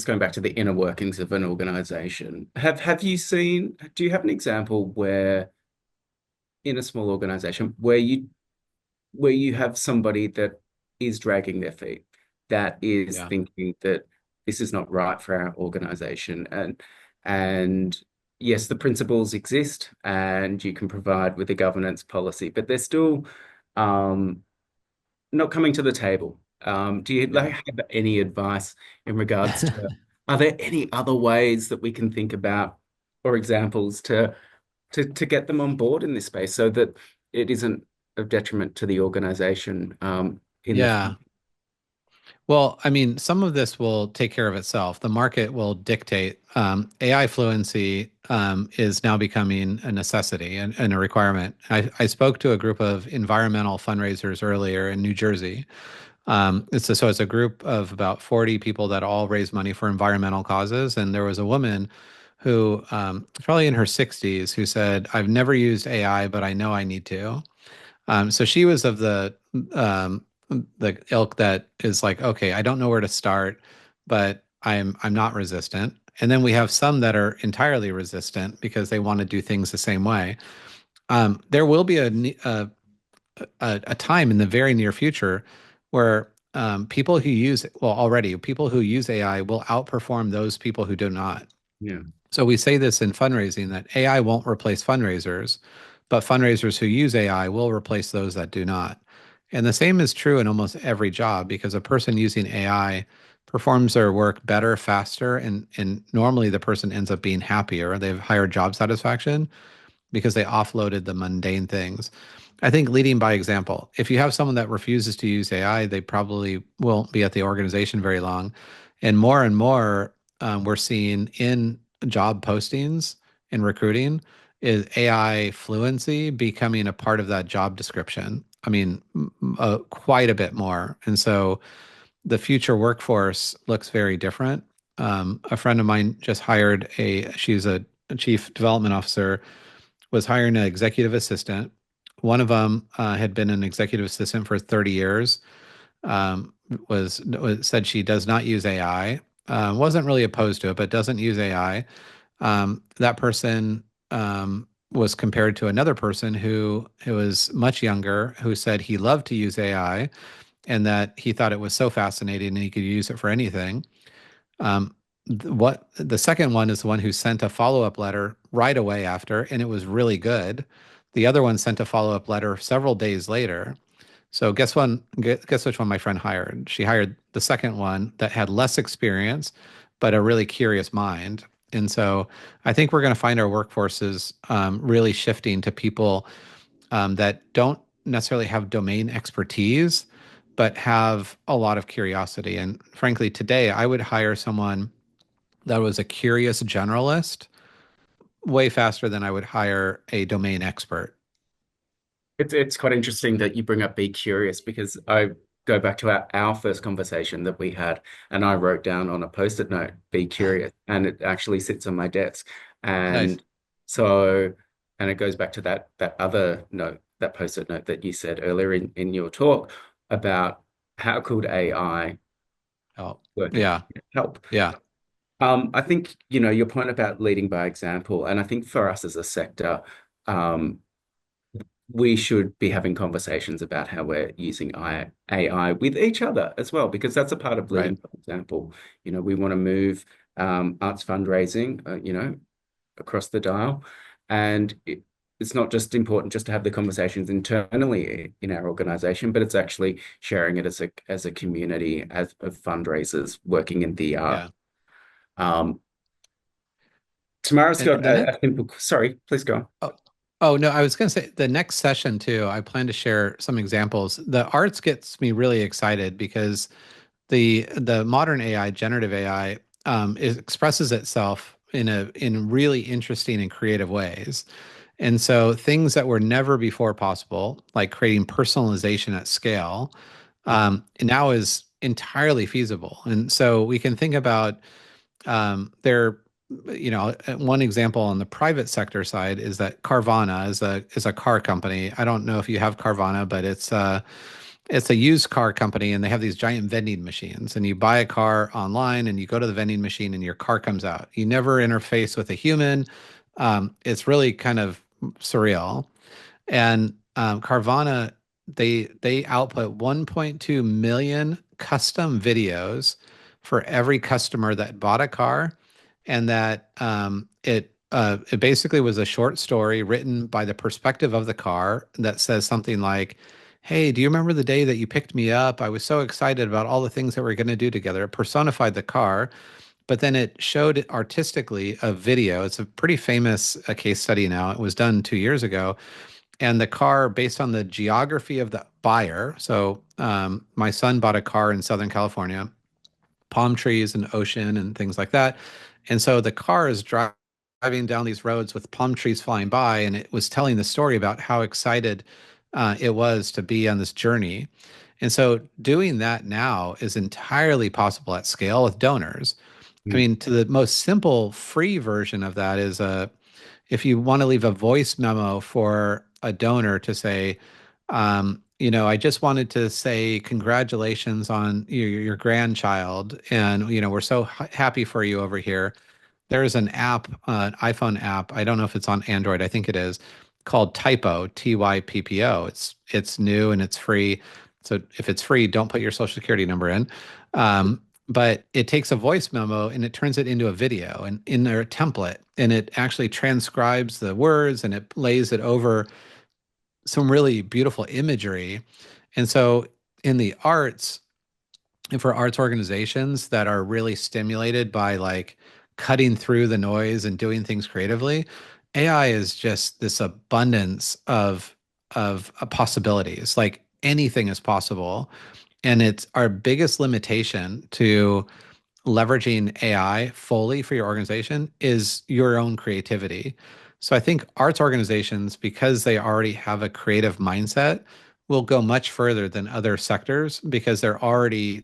going back to the inner workings of an organization. Have you seen, do you have an example where in a small organization where you have somebody that is dragging their feet, that is Yeah. thinking that this is not right for our organization, and yes, the principles exist and you can provide with a governance policy, but they're still um, not coming to the table. Do you Yeah. have any advice in regards to, are there any other ways that we can think about or examples to get them on board in this space so that it isn't of detriment to the organization in the Yeah. future? Well, I mean, some of this will take care of itself. The market will dictate. AI fluency is now becoming a necessity and a requirement. I spoke to a group of environmental fundraisers earlier in New Jersey. So it's a group of about 40 people that all raise money for environmental causes. And there was a woman who, probably in her 60s, who said, "I've never used AI, but I know I need to." So she was of um, the ilk that is like, okay, I don't know where to start, but I'm not resistant. And then we have some that are entirely resistant because they want to do things the same way. There will be a time in the very near future where people who use, well, already people who use AI will outperform those people who do not. Yeah. So we say this in fundraising that AI won't replace fundraisers, but fundraisers who use AI will replace those that do not. And the same is true in almost every job because a person using AI performs their work better, faster, and normally the person ends up being happier. They have higher job satisfaction because they offloaded the mundane things. I think leading by example. If you have someone that refuses to use AI, they probably won't be at the organization very long. And more, we're seeing in job postings in recruiting is AI fluency becoming a part of that job description. I mean, quite a bit more. And so the future workforce looks very different. A friend of mine just hired she's a chief development officer, was hiring an executive assistant. One of them had been an executive assistant for 30 years. Said she does not use AI. Wasn't really opposed to it, but doesn't use AI. That person was compared to another person who was much younger, who said he loved to use AI and that he thought it was so fascinating and he could use it for anything. Um, what the second one is the one who sent a follow-up letter right away after, and it was really good. The other one sent a follow-up letter several days later. So guess which one my friend hired? She hired the second one that had less experience, but a really curious mind. And so I think we're going to find our workforces really shifting to people that don't necessarily have domain expertise, but have a lot of curiosity. And frankly, today I would hire someone that was a curious generalist way faster than I would hire a domain expert. It's quite interesting that you bring up be curious because I go back to our first conversation that we had, and I wrote down on a post-it note, be curious, and it actually sits on my desk. Nice. And so, and it goes back to that other note, that post-it note that you said earlier in your talk about how could AI Oh, working yeah. help. Yeah. I think, your point about leading by example, and I think for us as a sector, um, we should be having conversations about how we're using AI with each other as well, because that's a part of Right. leading by example. We want to move arts fundraising, across the dial. And it's not just important just to have the conversations internally in our organization, but it's actually sharing it as a community of fundraisers working in the art. Yeah. Um, Tamara's And got the next, a simple, sorry, please go on. oh, oh no, I was going to say the next session too, I plan to share some examples. The arts gets me really excited because the modern AI, generative AI, expresses itself in really interesting and creative ways. And so things that were never before possible, like creating personalization at scale, now is entirely feasible. And so we can think about there, one example on the private sector side is that Carvana is a car company. I don't know if you have Carvana, but it's a used car company and they have these giant vending machines and you buy a car online and you go to the vending machine and your car comes out. You never interface with a human. It's really kind of surreal. And Carvana, they output 1.2 million custom videos for every customer that bought a car, and that it basically was a short story written by the perspective of the car that says something like, "Hey, do you remember the day that you picked me up? I was so excited about all the things that we're going to do together." It personified the car, but then it showed artistically a video. It's a pretty famous case study now. It was done 2 years ago And the car, based on the geography of the buyer, so my son bought a car in Southern California, palm trees and ocean and things like that. And so the car is driving down these roads with palm trees flying by, and it was telling the story about how excited it was to be on this journey. And so doing that now is entirely possible at scale with donors. I Mm. mean, to the most simple free version of that is if you want to leave a voice memo for a donor to say, I just wanted to say congratulations on your grandchild, and we're so happy for you over here. There's an app, an iPhone app. I don't know if it's on Android. I think it is called Typo, Typpo. It's new and it's free. So if it's free, don't put your social security number in. But it takes a voice memo and it turns it into a video and in their template, and it actually transcribes the words and it lays it over some really beautiful imagery. And so in the arts, and for arts organizations that are really stimulated by like cutting through the noise and doing things creatively, AI is just this abundance of possibilities. Like anything is possible, and it's our biggest limitation to leveraging AI fully for your organization is your own creativity. So I think arts organizations, because they already have a creative mindset, will go much further than other sectors because they're already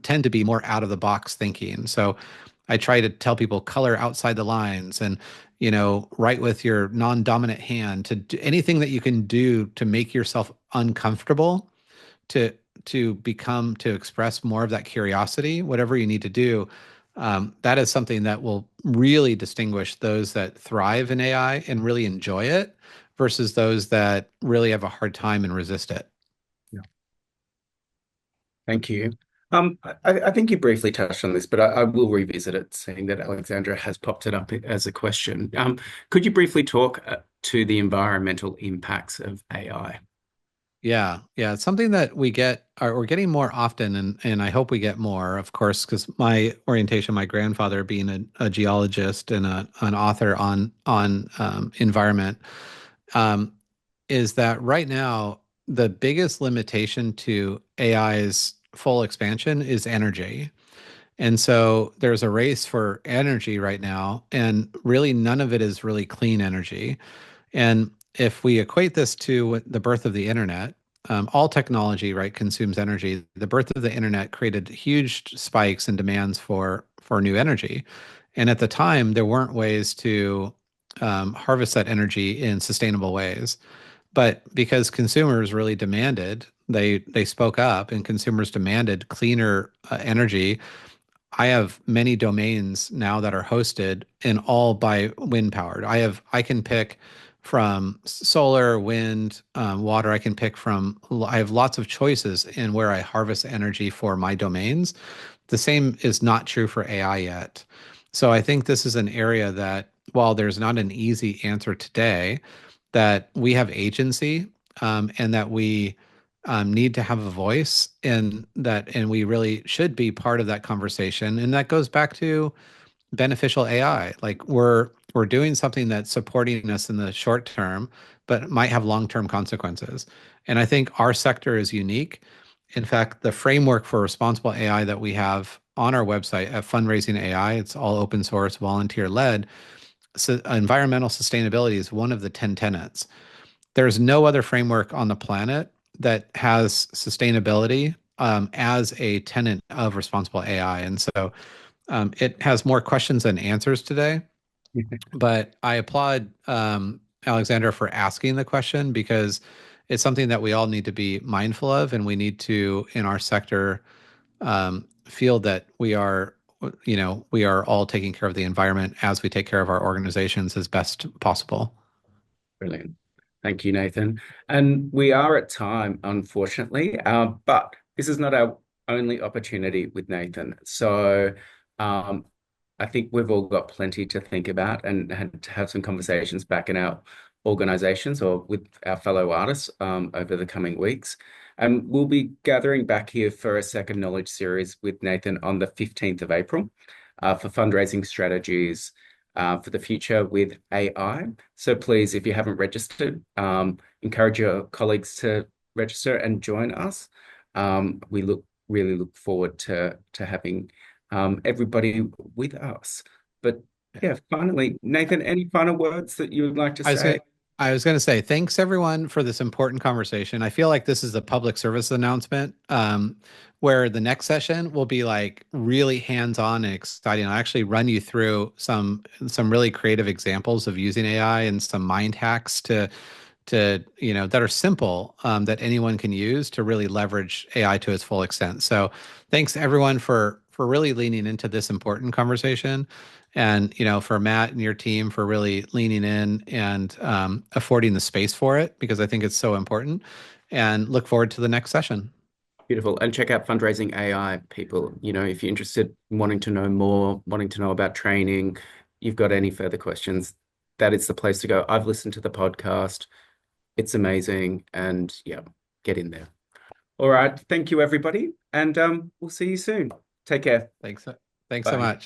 tend to be more out of the box thinking. So I try to tell people color outside the lines and write with your non-dominant hand to do anything that you can do to make yourself uncomfortable to to express more of that curiosity, whatever you need to do. That is something that will really distinguish those that thrive in AI and really enjoy it versus those that really have a hard time and resist it. Yeah. Thank you. I think you briefly touched on this, but I will revisit it, seeing that Alexandra has popped it up as a question. Could you briefly talk to the environmental impacts of AI? Yeah, yeah, it's something that we're getting more often, and I hope we get more, of course, because my orientation, my grandfather being a geologist and an author on environment, um, is that right now the biggest limitation to AI's full expansion is energy. And so there's a race for energy right now, and really none of it is really clean energy. And if we equate this to the birth of the internet, all technology, right, consumes energy. The birth of the internet created huge spikes in demands for new energy, and at the time, there weren't ways to harvest that energy in sustainable ways. But because consumers really demanded, they spoke up, and consumers demanded cleaner energy. I have many domains now that are hosted and all by wind powered. I can pick from solar, wind, water. I have lots of choices in where I harvest energy for my domains. The same is not true for AI yet. So I think this is an area that while there's not an easy answer today, that we have agency, and that we need to have a voice, and we really should be part of that conversation. And that goes back to beneficial AI. Like we're doing something that's supporting us in the short term, but might have long-term consequences. And I think our sector is unique. In fact, the framework for responsible AI that we have on our website at Fundraising AI, it's all open source, volunteer led. So environmental sustainability is one of the 10 tenets. There's no other framework on the planet that has sustainability as a tenet of responsible AI. And so it has more questions than answers today. But I applaud Alexandra for asking the question because it's something that we all need to be mindful of, and we need to, in our sector, feel that we are all taking care of the environment as we take care of our organizations as best possible. Brilliant. Thank you, Nathan. And we are at time, unfortunately, but this is not our only opportunity with Nathan. So um, I think we've all got plenty to think about and had to have some conversations back in our organizations or with our fellow artists over the coming weeks. And we'll be gathering back here for a second knowledge series with Nathan on the 15th of April for fundraising strategies, for the future with AI. So please, if you haven't registered, encourage your colleagues to register and join us. We really look forward to having everybody with us. But yeah, finally, Nathan, any final words that you would like to I was gonna, say? I was going to say thanks everyone for this important conversation. I feel like this is a public service announcement, where the next session will be like really hands-on and exciting. I'll actually run you through some really creative examples of using AI and some mind hacks to that are simple, that anyone can use to really leverage AI to its full extent. So thanks everyone for really leaning into this important conversation, and for Matt and your team for really leaning in and affording the space for it, because I think it's so important, and look forward to the next session. Beautiful. And check out Fundraising AI, people. If you're interested in wanting to know more, wanting to know about training, you've got any further questions, that is the place to go. I've listened to the podcast. It's amazing. And yeah, get in there. All right. Thank you, everybody. And we'll see you soon. Take care. Thanks thanks so Bye. much.